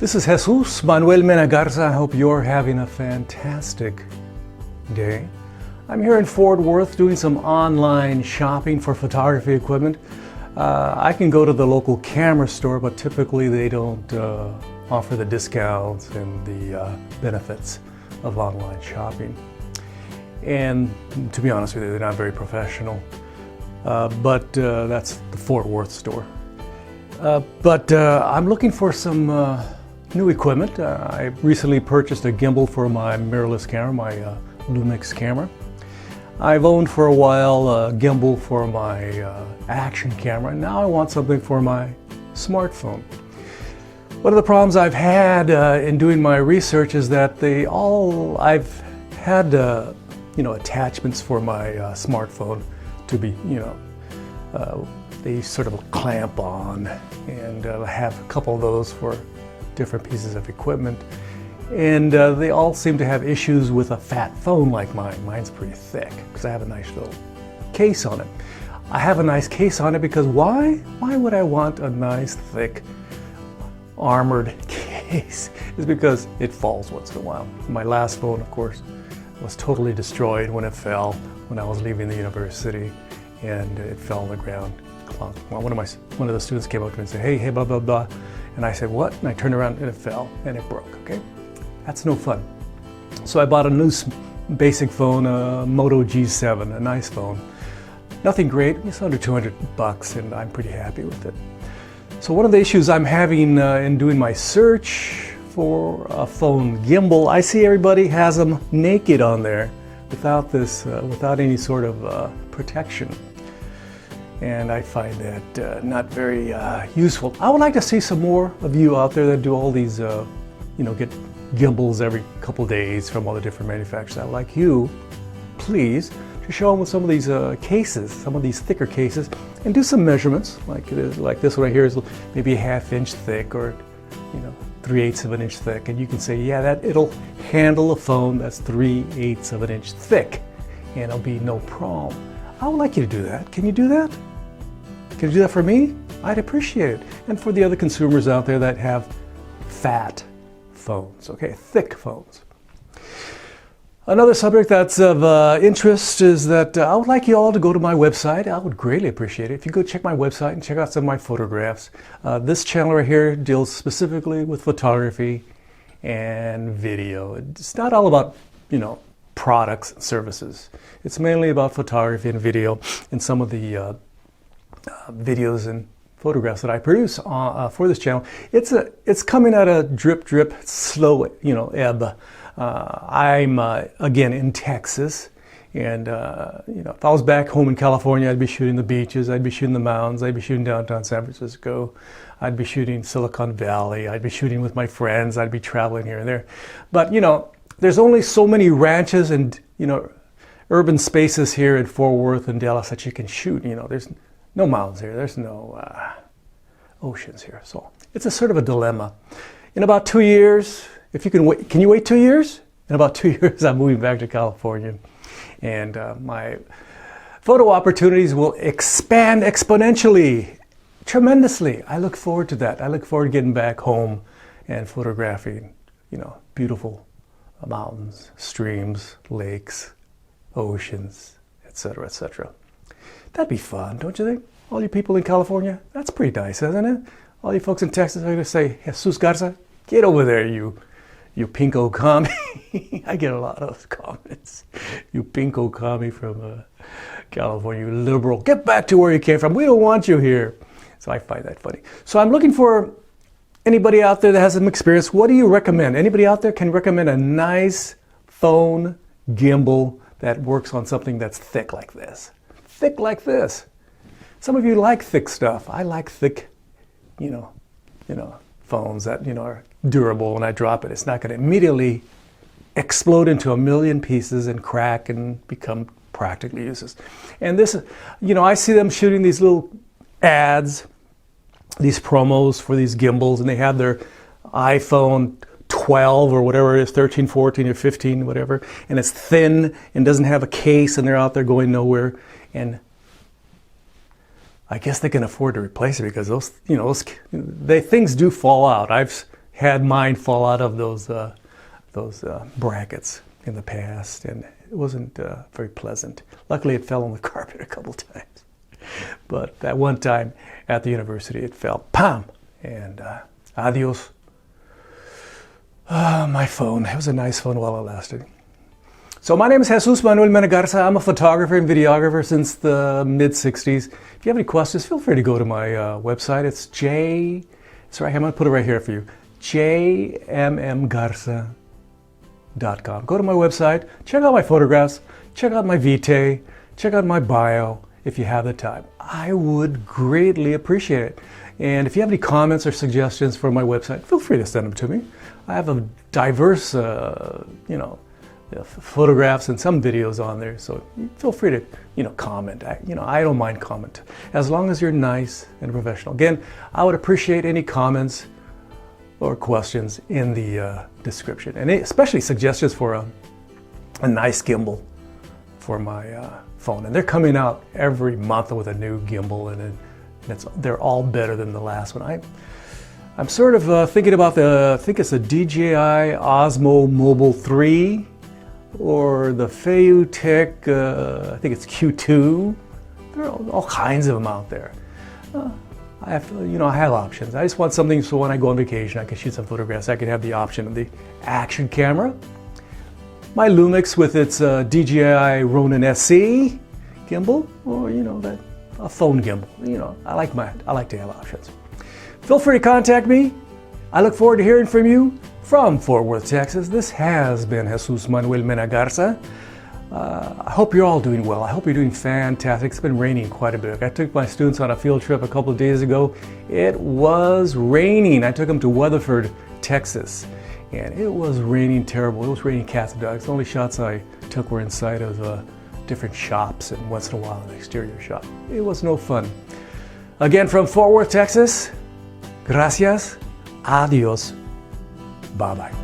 This is Jesus Manuel Mena Garza. I hope you're having a fantastic day. I'm here in Fort Worth doing some online shopping for photography equipment. I can go to the local camera store, but typically they don't offer the discounts and the benefits of online shopping. And to be honest with you, they're not very professional. But that's the Fort Worth store. I'm looking for some new equipment. I recently purchased a gimbal for my mirrorless camera, my Lumix camera. I've owned for a while a gimbal for my action camera, and now I want something for my smartphone. One of the problems I've had in doing my research is that I've had attachments for my smartphone to be, they sort of clamp on, and I have a couple of those for different pieces of equipment, and they all seem to have issues with a fat phone like mine. Mine's pretty thick because I have a nice little case on it. I have a nice case on it because why? Why would I want a nice thick armored case? It's because it falls once in a while. My last phone, of course, was totally destroyed when it fell when I was leaving the university, and it fell on the ground. Well, one of the students came up to me and said, hey, blah, blah, blah. And I said, what? And I turned around and it fell and it broke, okay? That's no fun. So I bought a new basic phone, a Moto G7, a nice phone. Nothing great, it's under 200 bucks, and I'm pretty happy with it. So one of the issues I'm having in doing my search for a phone gimbal, I see everybody has them naked on there without any sort of protection. And I find that not very useful. I would like to see some more of you out there that do all these, get gimbals every couple days from all the different manufacturers. I would like you, please, to show them with some of these cases, some of these thicker cases, and do some measurements. Like this one right here is maybe a 1/2 inch thick, or 3/8 of an inch thick, and you can say, yeah, that it'll handle a phone that's 3/8 of an inch thick, and it'll be no problem. I would like you to do that. Can you do that? Can you do that for me? I'd appreciate it. And for the other consumers out there that have fat phones, okay, thick phones. Another subject that's of interest is that I would like you all to go to my website. I would greatly appreciate it if you go check my website and check out some of my photographs. This channel right here deals specifically with photography and video. It's not all about, products and services. It's mainly about photography and video, and some of the videos and photographs that I produce for this channel. It's coming at a drip, slow, ebb. I'm again in Texas, and if I was back home in California, I'd be shooting the beaches, I'd be shooting the mountains, I'd be shooting downtown San Francisco, I'd be shooting Silicon Valley, I'd be shooting with my friends, I'd be traveling here and there. But there's only so many ranches and urban spaces here in Fort Worth and Dallas that you can shoot. There's no mountains here, there's no oceans here, so it's a sort of a dilemma. In about 2 years, if you can wait, can you wait 2 years? In about 2 years, I'm moving back to California, and my photo opportunities will expand exponentially, tremendously. I look forward to that. I look forward to getting back home and photographing, beautiful mountains, streams, lakes, oceans, etc., etc. That'd be fun, don't you think? All you people in California, that's pretty nice, isn't it? All you folks in Texas are going to say, Jesus Garza, get over there, you pinko commie. I get a lot of those comments. You pinko commie from California, you liberal. Get back to where you came from. We don't want you here. So I find that funny. So I'm looking for anybody out there that has some experience. What do you recommend? Anybody out there can recommend a nice phone gimbal that works on something that's thick like this. Thick like this. Some of you like thick stuff. I like thick, phones that, are durable. When I drop it, it's not going to immediately explode into a million pieces and crack and become practically useless. And this, I see them shooting these little ads, these promos for these gimbals, and they have their iPhone 12 or whatever it is, 13, 14, or 15, whatever, and it's thin and doesn't have a case, and they're out there going nowhere. And I guess they can afford to replace it because those things do fall out. I've had mine fall out of those brackets in the past, and it wasn't very pleasant. Luckily, it fell on the carpet a couple times. But that one time at the university, it fell, pam, and adios. My phone. It was a nice phone while it lasted. So my name is Jesus Manuel Mena Garza. I'm a photographer and videographer since the mid-60s. If you have any questions, feel free to go to my website. It's I'm going to put it right here for you, jmmgarza.com. Go to my website, check out my photographs, check out my vitae, check out my bio if you have the time. I would greatly appreciate it. And if you have any comments or suggestions for my website, feel free to send them to me. I have a diverse, photographs and some videos on there, so feel free to, comment. I don't mind comment as long as you're nice and professional. Again, I would appreciate any comments or questions in the description, and especially suggestions for a nice gimbal for my phone. And they're coming out every month with a new gimbal, and they're all better than the last one. I'm sort of thinking about I think it's the DJI Osmo Mobile 3 or the Zhiyun-Tech, I think it's Q2. There are all kinds of them out there. I have options. I just want something so when I go on vacation, I can shoot some photographs. I can have the option of the action camera. My Lumix with its DJI Ronin SC gimbal, or a phone gimbal. I like to have options. Feel free to contact me. I look forward to hearing from you from Fort Worth, Texas. This has been Jesus Manuel Mena Garza. I hope you're all doing well. I hope you're doing fantastic. It's been raining quite a bit. I took my students on a field trip a couple of days ago. It was raining. I took them to Weatherford, Texas, and it was raining terrible. It was raining cats and dogs. The only shots I took were inside of different shops and once in a while an exterior shot. It was no fun. Again, from Fort Worth, Texas, gracias, adios, bye-bye.